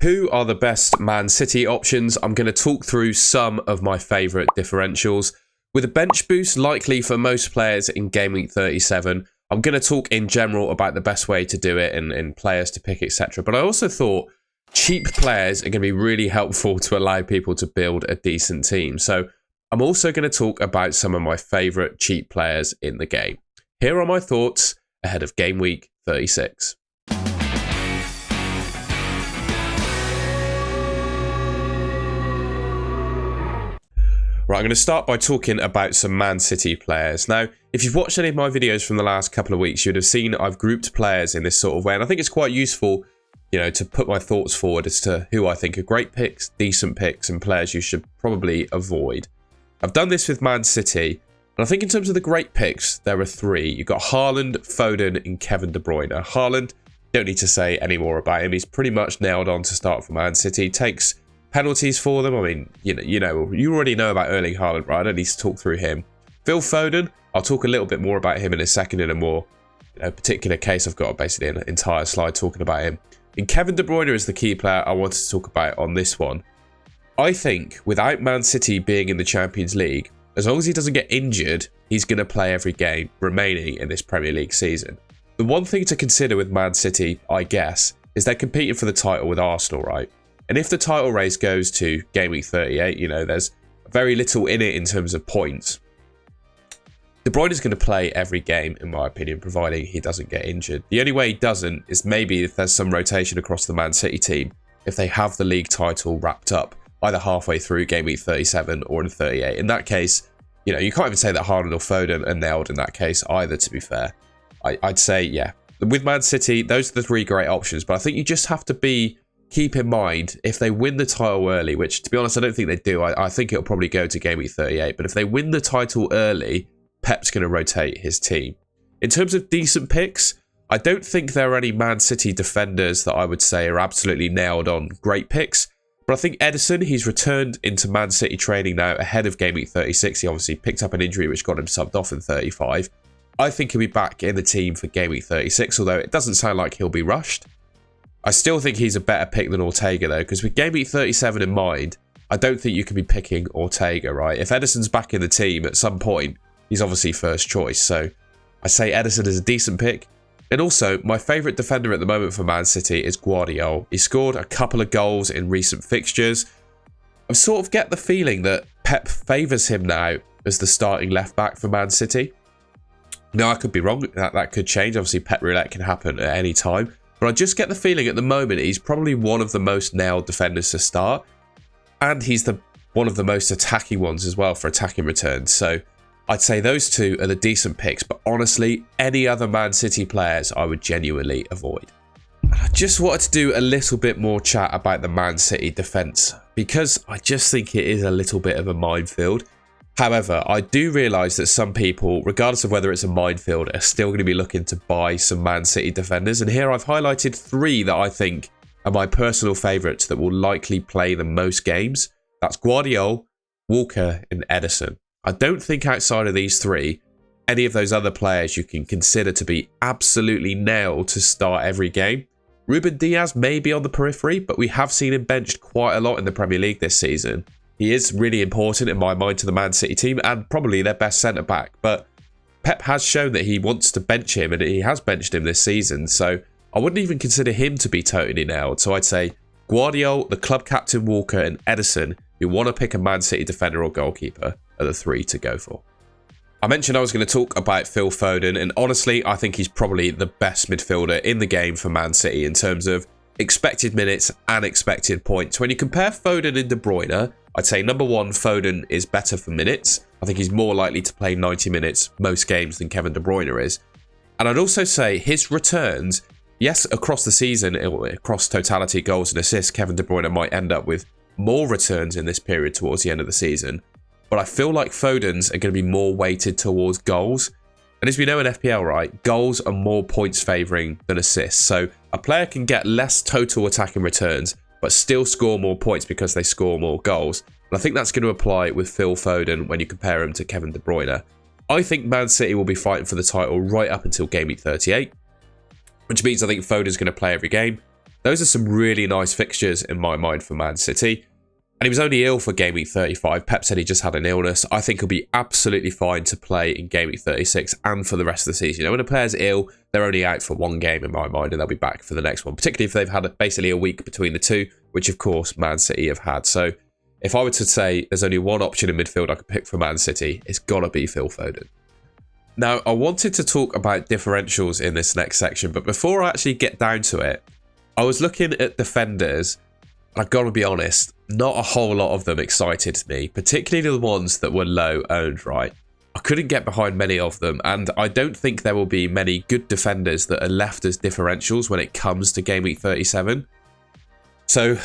Who are the best Man City options? I'm going to talk through some of my favourite differentials. With a bench boost likely for most players in Game Week 37, I'm going to talk in general about the best way to do it and players to pick, etc. But I also thought cheap players are going to be really helpful to allow people to build a decent team. So I'm also going to talk about some of my favourite cheap players in the game. Here are my thoughts ahead of Game Week 36. Right, I'm going to start by talking about some Man City players. Now, if you've watched any of my videos from the last couple of weeks, you'd have seen I've grouped players in this sort of way. And I think it's quite useful, to put my thoughts forward as to who I think are great picks, decent picks, and players you should probably avoid. I've done this with Man City. And I think in terms of the great picks, there are three. You've got Haaland, Foden, and Kevin De Bruyne. Haaland, don't need to say any more about him. He's pretty much nailed on to start for Man City. Takes penalties for them. I mean, you already know about Erling Haaland, right? I don't need to talk through him. Phil Foden, I'll talk a little bit more about him in a second in a more particular case. I've got basically an entire slide talking about him. And Kevin De Bruyne is the key player I wanted to talk about on this one. I think without Man City being in the Champions League, as long as he doesn't get injured, he's going to play every game remaining in this Premier League season. The one thing to consider with Man City, I guess, is they're competing for the title with Arsenal, right? And if the title race goes to Game Week 38, there's very little in it in terms of points. De Bruyne is going to play every game, in my opinion, providing he doesn't get injured. The only way he doesn't is maybe if there's some rotation across the Man City team, if they have the league title wrapped up, either halfway through Game Week 37 or in 38. In that case, you can't even say that Haaland or Foden are nailed in that case either, to be fair. I'd say, yeah. With Man City, those are the three great options, but I think you just have to keep in mind, if they win the title early, which, to be honest, I don't think they do. I think it'll probably go to Game Week 38, but if they win the title early, Pep's going to rotate his team. In terms of decent picks, I don't think there are any Man City defenders that I would say are absolutely nailed on great picks. But I think Ederson, he's returned into Man City training now ahead of Game Week 36. He obviously picked up an injury which got him subbed off in 35. I think he'll be back in the team for Game Week 36, although it doesn't sound like he'll be rushed. I still think he's a better pick than Ortega, though, because with Game Week 37 in mind, I don't think you can be picking Ortega, right? If Ederson's back in the team at some point, he's obviously first choice. So I say Ederson is a decent pick. And also, my favourite defender at the moment for Man City is Guardiola. He scored a couple of goals in recent fixtures. I sort of get the feeling that Pep favours him now as the starting left-back for Man City. Now, I could be wrong. That could change. Obviously, Pep roulette can happen at any time. But I just get the feeling at the moment he's probably one of the most nailed defenders to start. And he's one of the most attacking ones as well for attacking returns. So I'd say those two are the decent picks. But honestly, any other Man City players I would genuinely avoid. I just wanted to do a little bit more chat about the Man City defence, because I just think it is a little bit of a minefield. However, I do realise that some people, regardless of whether it's a minefield, are still going to be looking to buy some Man City defenders. And here I've highlighted three that I think are my personal favourites that will likely play the most games. That's Guardiola, Walker and Ederson. I don't think outside of these three, any of those other players you can consider to be absolutely nailed to start every game. Ruben Diaz may be on the periphery, but we have seen him benched quite a lot in the Premier League this season. He is really important in my mind to the Man City team and probably their best centre-back. But Pep has shown that he wants to bench him, and he has benched him this season. So I wouldn't even consider him to be totally nailed. So I'd say Guardiola, the club captain Walker and Ederson, you want to pick a Man City defender or goalkeeper, are the three to go for. I mentioned I was going to talk about Phil Foden, and honestly, I think he's probably the best midfielder in the game for Man City in terms of expected minutes and expected points. When you compare Foden and De Bruyne, I'd say number one, Foden is better for minutes. I think he's more likely to play 90 minutes most games than Kevin De Bruyne is. And I'd also say his returns, yes, across the season, across totality, goals and assists, Kevin De Bruyne might end up with more returns in this period towards the end of the season. But I feel like Foden's are going to be more weighted towards goals. And as we know in FPL, right, goals are more points favouring than assists. So a player can get less total attacking returns, but still score more points because they score more goals. And I think that's going to apply with Phil Foden when you compare him to Kevin De Bruyne. I think Man City will be fighting for the title right up until Game Week 38, which means I think Foden's going to play every game. Those are some really nice fixtures in my mind for Man City. And he was only ill for game week 35. Pep said he just had an illness. I think he'll be absolutely fine to play in game week 36 and for the rest of the season. You know, when a player's ill, they're only out for one game in my mind, and they'll be back for the next one, particularly if they've had basically a week between the two, which of course Man City have had. So if I were to say there's only one option in midfield I could pick for Man City, it's got to be Phil Foden. Now, I wanted to talk about differentials in this next section, but before I actually get down to it, I was looking at defenders. I've got to be honest, not a whole lot of them excited me, particularly the ones that were low owned, right? I couldn't get behind many of them, and I don't think there will be many good defenders that are left as differentials when it comes to game week 37. So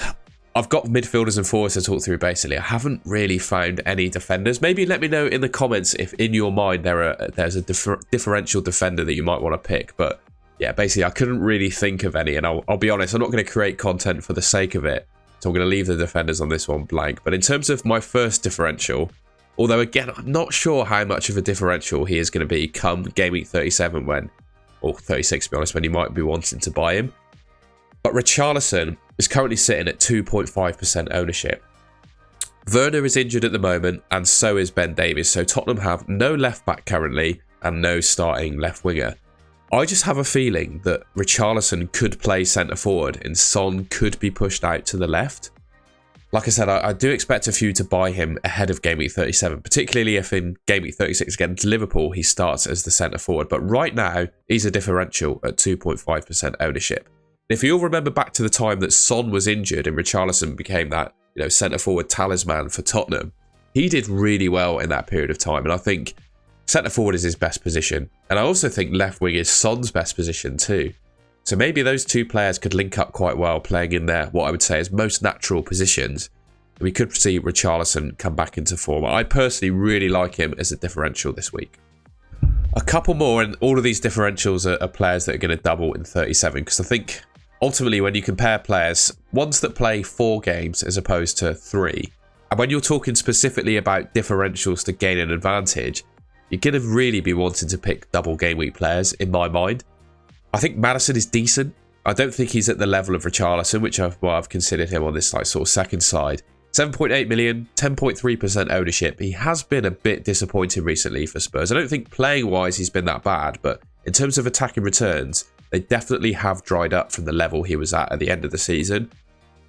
I've got midfielders and forwards to talk through basically. I haven't really found any defenders. Maybe let me know in the comments if in your mind there's a differential defender that you might want to pick, but yeah, basically I couldn't really think of any, and I'll be honest, I'm not going to create content for the sake of it. So I'm going to leave the defenders on this one blank. But in terms of my first differential, although again, I'm not sure how much of a differential he is going to be come game week 37 or 36 to be honest, when you might be wanting to buy him. But Richarlison is currently sitting at 2.5% ownership. Werner is injured at the moment, and so is Ben Davies. So Tottenham have no left back currently and no starting left winger. I just have a feeling that Richarlison could play centre forward and Son could be pushed out to the left. Like I said, I do expect a few to buy him ahead of game week 37, particularly if in game week 36 against Liverpool he starts as the centre forward. But right now, he's a differential at 2.5% ownership. If you all remember back to the time that Son was injured and Richarlison became that, you know, centre forward talisman for Tottenham, he did really well in that period of time, and I think centre forward is his best position. And I also think left wing is Son's best position too. So maybe those two players could link up quite well playing in their, what I would say is most natural positions. We could see Richarlison come back into form. I personally really like him as a differential this week. A couple more, and all of these differentials are players that are going to double in 37, because I think ultimately when you compare players, ones that play 4 games as opposed to 3, and when you're talking specifically about differentials to gain an advantage, you're going to really be wanting to pick double game week players, in my mind. I think Maddison is decent. I don't think he's at the level of Richarlison, which I've considered him on this like sort of second side. 7.8 million, 10.3% ownership. He has been a bit disappointing recently for Spurs. I don't think playing-wise he's been that bad, but in terms of attacking returns, they definitely have dried up from the level he was at the end of the season.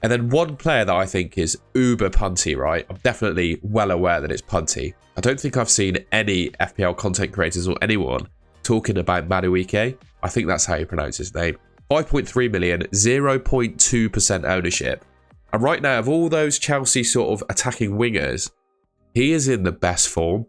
And then one player that I think is uber punty, right? I'm definitely well aware that it's punty. I don't think I've seen any FPL content creators or anyone talking about GAMEWEEK. I think that's how you pronounce his name. 5.3 million, 0.2% ownership. And right now, of all those Chelsea sort of attacking wingers, he is in the best form.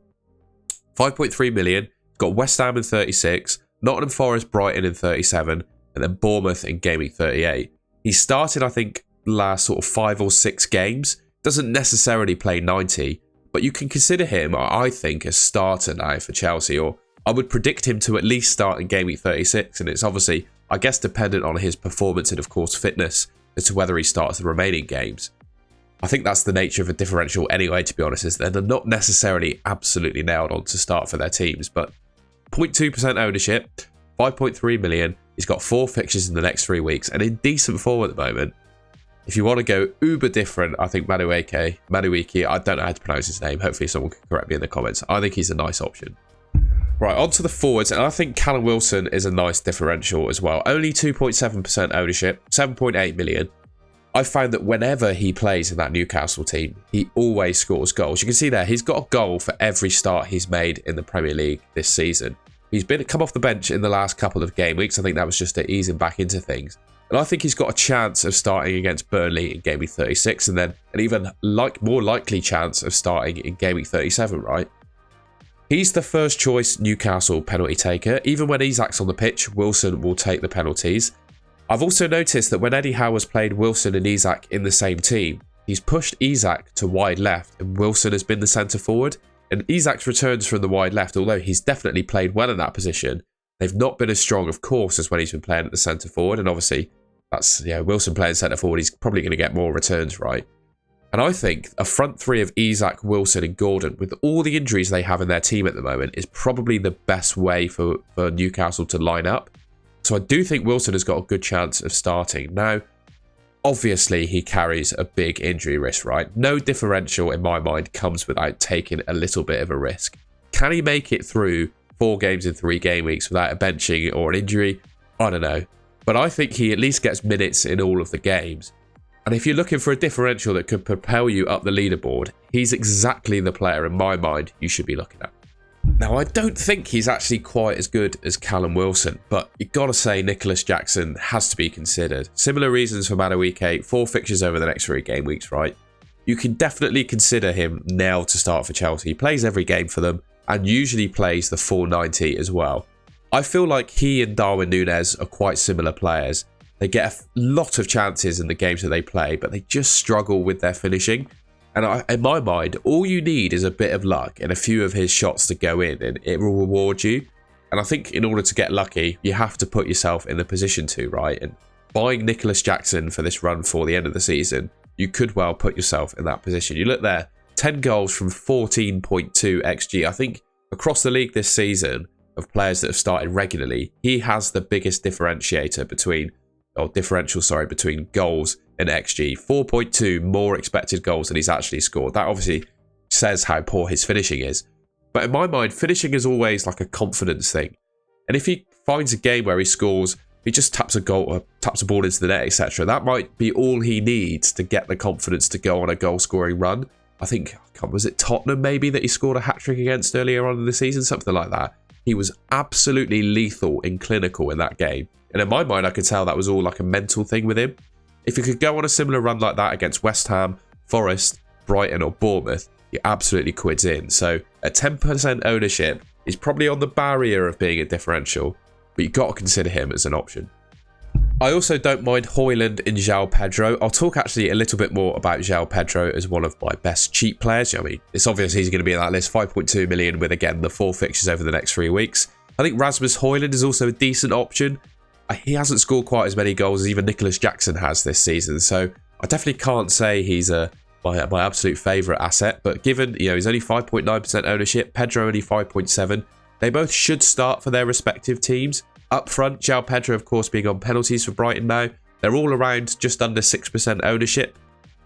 5.3 million, got West Ham in 36, Nottingham Forest, Brighton in 37, and then Bournemouth in game week 38. He started, I think, last sort of 5 or 6 games. Doesn't necessarily play 90, but you can consider him, I think, a starter now for Chelsea, or I would predict him to at least start in game week 36, and it's obviously, I guess, dependent on his performance and, of course, fitness as to whether he starts the remaining games. I think that's the nature of a differential anyway, to be honest, is that they're not necessarily absolutely nailed on to start for their teams, but 0.2% ownership, 5.3 million, he's got 4 fixtures in the next 3 weeks, and in decent form at the moment. If you want to go uber different, I think GAMEWEEK, I don't know how to pronounce his name, hopefully someone can correct me in the comments. I think he's a nice option. Right, on to the forwards, and I think Callum Wilson is a nice differential as well. Only 2.7% ownership, 7.8 million. I've found that whenever he plays in that Newcastle team, he always scores goals. You can see there, he's got a goal for every start he's made in the Premier League this season. He's come off the bench in the last couple of game weeks. I think that was just to ease him back into things. And I think he's got a chance of starting against Burnley in game week 36, and then an even more likely chance of starting in game week 37, right? He's the first choice Newcastle penalty taker. Even when Isak's on the pitch, Wilson will take the penalties. I've also noticed that when Eddie Howe has played Wilson and Isak in the same team, he's pushed Isak to wide left and Wilson has been the centre forward. And Isak's returns from the wide left, although he's definitely played well in that position, they've not been as strong, of course, as when he's been playing at the centre forward. And obviously, that's Wilson playing centre forward, he's probably going to get more returns, right? And I think a front three of Isak, Wilson and Gordon, with all the injuries they have in their team at the moment, is probably the best way for Newcastle to line up. So I do think Wilson has got a good chance of starting. Now, Obviously, he carries a big injury risk, right? No differential, in my mind, comes without taking a little bit of a risk. Can he make it through 4 games in 3 game weeks without a benching or an injury? I don't know. But I think he at least gets minutes in all of the games. And if you're looking for a differential that could propel you up the leaderboard, he's exactly the player, in my mind, you should be looking at. Now, I don't think he's actually quite as good as Callum Wilson, but you've got to say Nicholas Jackson has to be considered. Similar reasons for Man of Week 8, 4 fixtures over the next 3 game weeks, right? You can definitely consider him now to start for Chelsea. He plays every game for them and usually plays the full 90 as well. I feel like he and Darwin Núñez are quite similar players. They get a lot of chances in the games that they play, but they just struggle with their finishing. And in my mind, all you need is a bit of luck and a few of his shots to go in, and it will reward you. And I think in order to get lucky, you have to put yourself in the position to, right? And buying Nicholas Jackson for this run for the end of the season, you could well put yourself in that position. You look there, 10 goals from 14.2 XG. I think across the league this season, of players that have started regularly, he has the biggest differentiator between goals and XG. 4.2 more expected goals than he's actually scored. That obviously says how poor his finishing is. But in my mind, finishing is always like a confidence thing. And if he finds a game where he scores, he just taps a goal, taps a ball into the net, etc. That might be all he needs to get the confidence to go on a goal-scoring run. I think, was it Tottenham maybe that he scored a hat-trick against earlier on in the season? Something like that. He was absolutely lethal and clinical in that game. And in my mind, I could tell that was all like a mental thing with him. If he could go on a similar run like that against West Ham, Forest, Brighton or Bournemouth, he absolutely quids in. So at 10% ownership, he's probably on the barrier of being a differential, but you've got to consider him as an option. I also don't mind Højlund and João Pedro. I'll talk actually a little bit more about João Pedro as one of my best cheap players. I mean, it's obvious he's going to be in that list. 5.2 million with, again, the 4 fixtures over the next 3 weeks. I think Rasmus Højlund is also a decent option. He hasn't scored quite as many goals as even Nicholas Jackson has this season, so I definitely can't say he's my absolute favourite asset. But given he's only 5.9% ownership, Pedro only 5.7, they both should start for their respective teams. Up front, João Pedro, of course, being on penalties for Brighton now. They're all around just under 6% ownership.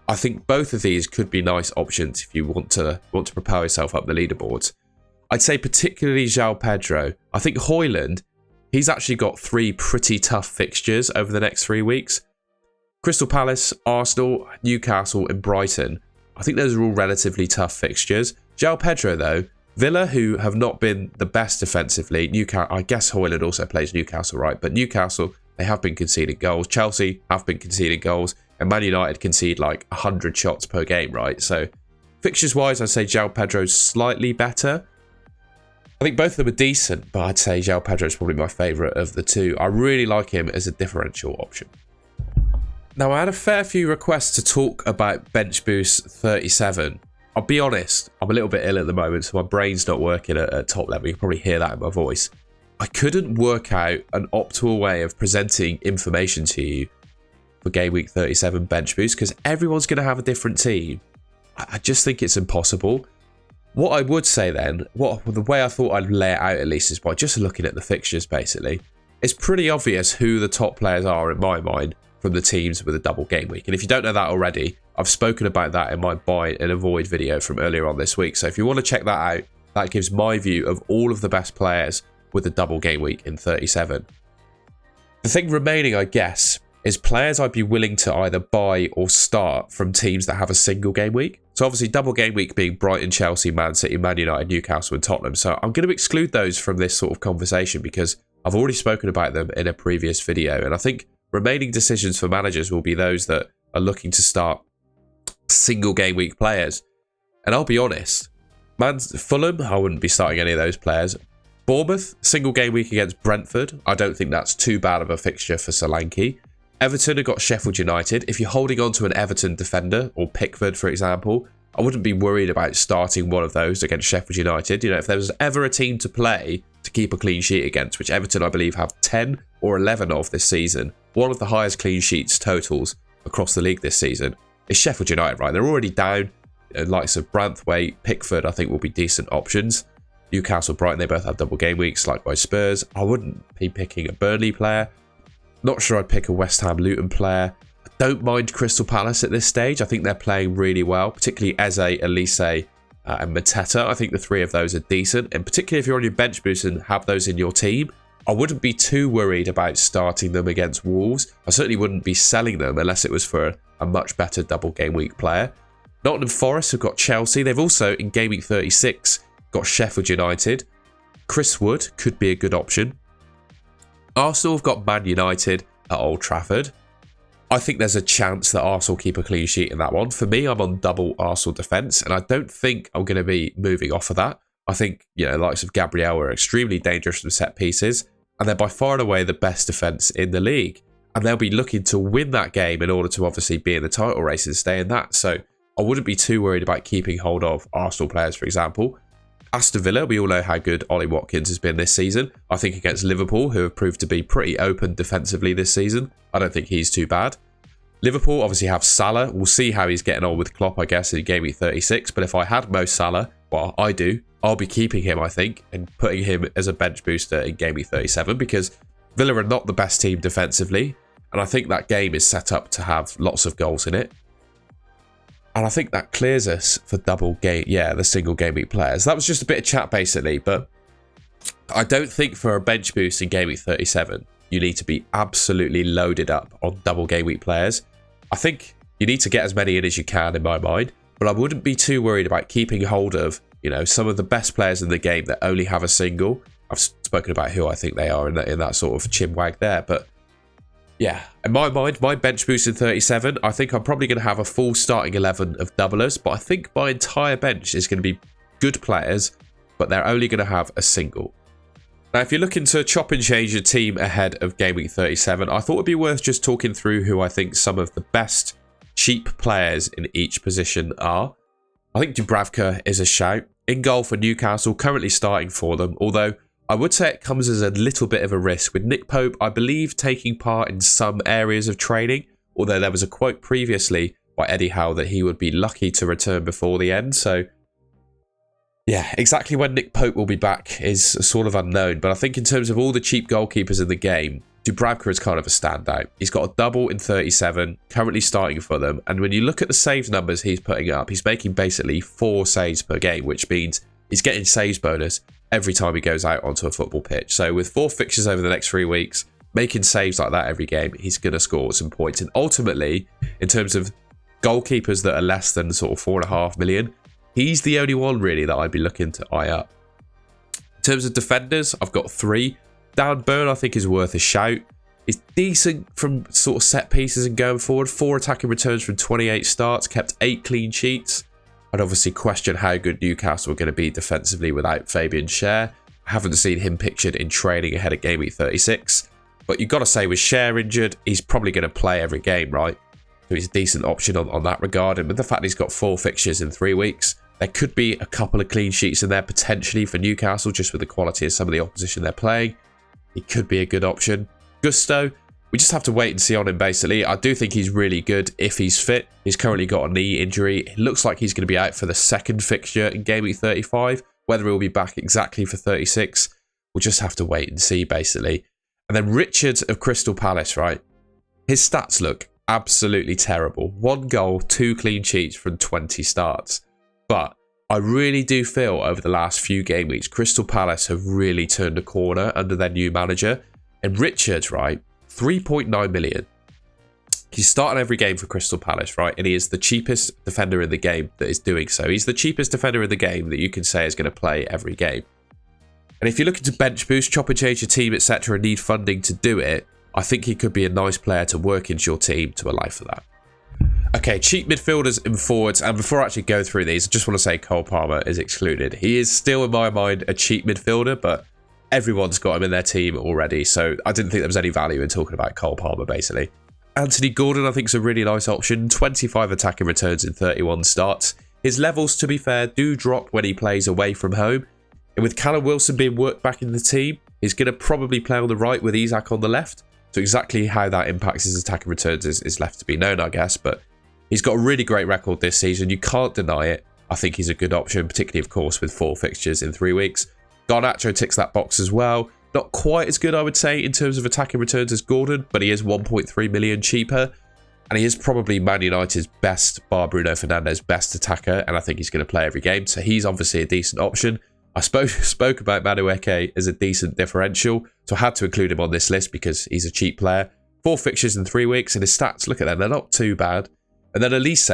I think both of these could be nice options if you want to propel yourself up the leaderboards. I'd say particularly João Pedro. I think Højlund, he's actually got 3 pretty tough fixtures over the next 3 weeks. Crystal Palace, Arsenal, Newcastle and Brighton. I think those are all relatively tough fixtures. João Pedro, though, Villa, who have not been the best defensively. Newcastle, I guess Højlund also plays Newcastle, right? But Newcastle, they have been conceding goals. Chelsea have been conceding goals. And Man United concede like 100 shots per game, right? So fixtures-wise, I'd say João Pedro's slightly better. I think both of them are decent, but I'd say João Pedro is probably my favourite of the two. I really like him as a differential option. Now, I had a fair few requests to talk about Bench Boost 37. I'll be honest, I'm a little bit ill at the moment, so my brain's not working at top level. You can probably hear that in my voice. I couldn't work out an optimal way of presenting information to you for Game Week 37 Bench Boost, because everyone's going to have a different team. I just think it's impossible. What I would say then, the way I thought I'd lay it out at least, is by just looking at the fixtures basically. It's pretty obvious who the top players are in my mind from the teams with a double game week. And if you don't know that already, I've spoken about that in my buy and avoid video from earlier on this week. So if you want to check that out, that gives my view of all of the best players with a double game week in 37. The thing remaining, I guess, is players I'd be willing to either buy or start from teams that have a single game week. So obviously double game week being Brighton, Chelsea, Man City, Man United, Newcastle and Tottenham. So I'm going to exclude those from this sort of conversation because I've already spoken about them in a previous video. And I think remaining decisions for managers will be those that are looking to start single game week players. And I'll be honest, Fulham, I wouldn't be starting any of those players. Bournemouth, single game week against Brentford. I don't think that's too bad of a fixture for Solanke. Everton have got Sheffield United. If you're holding on to an Everton defender, or Pickford, for example, I wouldn't be worried about starting one of those against Sheffield United. If there was ever a team to play to keep a clean sheet against, which Everton, I believe, have 10 or 11 of this season, one of the highest clean sheets totals across the league this season, is Sheffield United, right? They're already down. Likes of Branthwaite, Pickford, I think will be decent options. Newcastle, Brighton, they both have double game weeks, likewise Spurs. I wouldn't be picking a Burnley player. Not sure I'd pick a West Ham Luton player. I Don't mind Crystal Palace at this stage. I think they're playing really well, particularly Eze, Elise, and Mateta. I think the three of those are decent, and particularly if you're on your bench boost and have those in your team, I wouldn't be too worried about starting them against Wolves. I certainly wouldn't be selling them unless it was for a much better double game week player. Nottingham Forest have got Chelsea. They've also, in game week 36, got Sheffield United. Chris Wood could be a good option. Arsenal have got Man United at Old Trafford. I think there's a chance that Arsenal keep a clean sheet in that one. For me, I'm on double Arsenal defence, and I don't think I'm going to be moving off of that. I think, the likes of Gabriel are extremely dangerous from set pieces, and they're by far and away the best defence in the league. And they'll be looking to win that game in order to obviously be in the title race and stay in that. So I wouldn't be too worried about keeping hold of Arsenal players, for example. Aston Villa, we all know how good Ollie Watkins has been this season. I think against Liverpool, who have proved to be pretty open defensively this season, I don't think he's too bad. Liverpool obviously have Salah. We'll see how he's getting on with Klopp, I guess, in game week 36. But if I had Mo Salah, well, I do, I'll be keeping him, I think, and putting him as a bench booster in game week 37 because Villa are not the best team defensively. And I think that game is set up to have lots of goals in it. And I think that clears us for double game, the single game week players. That was just a bit of chat basically, but I don't think for a bench boost in game week 37, you need to be absolutely loaded up on double game week players. I think you need to get as many in as you can in my mind, but I wouldn't be too worried about keeping hold of, some of the best players in the game that only have a single. I've spoken about who I think they are in that sort of chinwag there, but yeah, in my mind, my bench boost in 37, I think I'm probably going to have a full starting 11 of doublers, but I think my entire bench is going to be good players, but they're only going to have a single. Now, if you're looking to chop and change your team ahead of game week 37, I thought it'd be worth just talking through who I think some of the best cheap players in each position are. I think Dubravka is a shout. In goal for Newcastle, currently starting for them, although I would say it comes as a little bit of a risk with Nick Pope, I believe, taking part in some areas of training, although there was a quote previously by Eddie Howe that he would be lucky to return before the end. So, yeah, exactly when Nick Pope will be back is sort of unknown. But I think in terms of all the cheap goalkeepers in the game, Dubravka is kind of a standout. He's got a double in 37, currently starting for them. And when you look at the saves numbers he's putting up, he's making basically 4 saves per game, which means he's getting saves bonus every time he goes out onto a football pitch. So with 4 fixtures over the next 3 weeks, making saves like that every game, he's going to score some points. And ultimately, in terms of goalkeepers that are less than sort of 4.5 million, he's the only one really that I'd be looking to eye up. In terms of defenders, I've got 3. Dan Burn, I think, is worth a shout. He's decent from sort of set pieces and going forward. 4 attacking returns from 28 starts, kept 8 clean sheets. I'd obviously question how good Newcastle are going to be defensively without Fabian Schär. I haven't seen him pictured in training ahead of game week 36. But you've got to say, with Schär injured, he's probably going to play every game, right? So he's a decent option on that regard. And with the fact he's got 4 fixtures in 3 weeks, there could be a couple of clean sheets in there potentially for Newcastle, just with the quality of some of the opposition they're playing. He could be a good option. Gusto, we just have to wait and see on him, basically. I do think he's really good if he's fit. He's currently got a knee injury. It looks like he's going to be out for the second fixture in game week 35. Whether he'll be back exactly for 36, we'll just have to wait and see, basically. And then Richards of Crystal Palace, right? His stats look absolutely terrible. 1 goal, 2 clean sheets from 20 starts. But I really do feel over the last few game weeks, Crystal Palace have really turned a corner under their new manager. And Richards, right, 3.9 million. He's starting every game for Crystal Palace, right? And he is the cheapest defender in the game that is doing so. He's the cheapest defender in the game that you can say is going to play every game. And if you're looking to bench boost, chop and change your team, etc., and need funding to do it, I think he could be a nice player to work into your team to allow for that. Okay, cheap midfielders and forwards. And before I actually go through these, I just want to say Cole Palmer is excluded. He is still, in my mind, a cheap midfielder, but everyone's got him in their team already. So I didn't think there was any value in talking about Cole Palmer, basically. Anthony Gordon, I think, is a really nice option. 25 attacking returns in 31 starts. His levels, to be fair, do drop when he plays away from home. And with Callum Wilson being worked back in the team, he's going to probably play on the right with Isak on the left. So exactly how that impacts his attacking returns is left to be known, I guess. But he's got a really great record this season. You can't deny it. I think he's a good option, particularly, of course, with 4 fixtures in 3 weeks. Garnacho ticks that box as well. Not quite as good, I would say, in terms of attacking returns as Gordon, but he is 1.3 million cheaper. And he is probably Man United's best, bar Bruno Fernandes, best attacker. And I think he's going to play every game. So he's obviously a decent option. I spoke about GAMEWEEK as a decent differential. So I had to include him on this list because he's a cheap player. 4 fixtures in 3 weeks. And his stats, look at them. They're not too bad. And then Elise,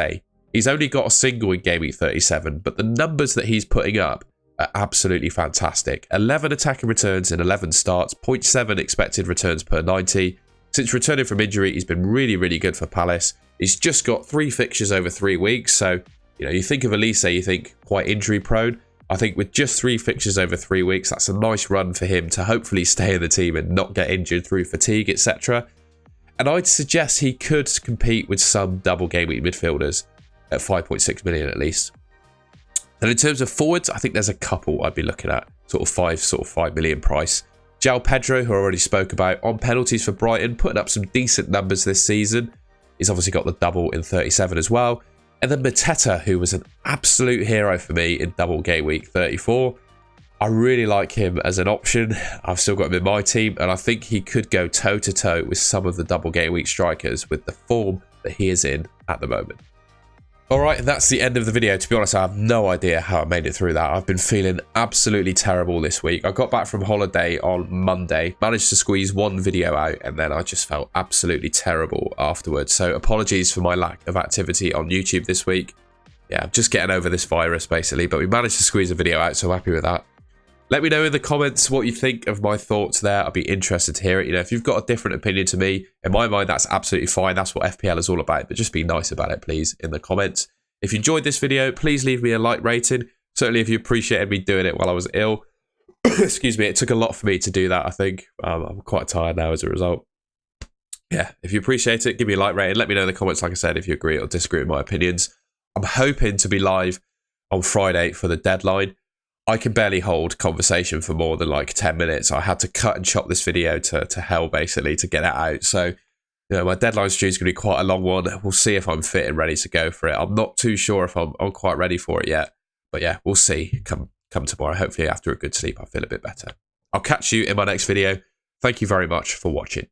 he's only got a single in Game Week 37. But the numbers that he's putting up are absolutely fantastic. 11 attacking returns in 11 starts. 0.7 expected returns per 90. Since returning from injury, he's been really, really good for Palace. He's just got 3 fixtures over 3 weeks. So, you know, you think of Elise, you think quite injury prone. I think with just 3 fixtures over 3 weeks, that's a nice run for him to hopefully stay in the team and not get injured through fatigue, etc. And I'd suggest he could compete with some double game week midfielders at 5.6 million at least. And in terms of forwards, I think there's a couple I'd be looking at, sort of 5 million price. João Pedro, who I already spoke about, on penalties for Brighton, putting up some decent numbers this season. He's obviously got the double in 37 as well. And then Mateta, who was an absolute hero for me in double game week 34. I really like him as an option. I've still got him in my team, and I think he could go toe-to-toe with some of the double game week strikers with the form that he is in at the moment. Alright, that's the end of the video. To be honest, I have no idea how I made it through that. I've been feeling absolutely terrible this week. I got back from holiday on Monday, managed to squeeze 1 video out, and then I just felt absolutely terrible afterwards. So apologies for my lack of activity on YouTube this week. Yeah, I'm just getting over this virus basically, but we managed to squeeze a video out, so I'm happy with that. Let me know in the comments what you think of my thoughts there. I'd be interested to hear it. You know, if you've got a different opinion to me, in my mind, that's absolutely fine. That's what FPL is all about. But just be nice about it, please, in the comments. If you enjoyed this video, please leave me a like rating. Certainly if you appreciated me doing it while I was ill. Excuse me, it took a lot for me to do that, I think. I'm quite tired now as a result. Yeah, if you appreciate it, give me a like rating. Let me know in the comments, like I said, if you agree or disagree with my opinions. I'm hoping to be live on Friday for the deadline. I can barely hold conversation for more than like 10 minutes. I had to cut and chop this video to hell, basically, to get it out. So, you know, my deadline stream is going to be quite a long one. We'll see if I'm fit and ready to go for it. I'm not too sure if I'm quite ready for it yet. But yeah, we'll see. Come tomorrow. Hopefully after a good sleep, I'll feel a bit better. I'll catch you in my next video. Thank you very much for watching.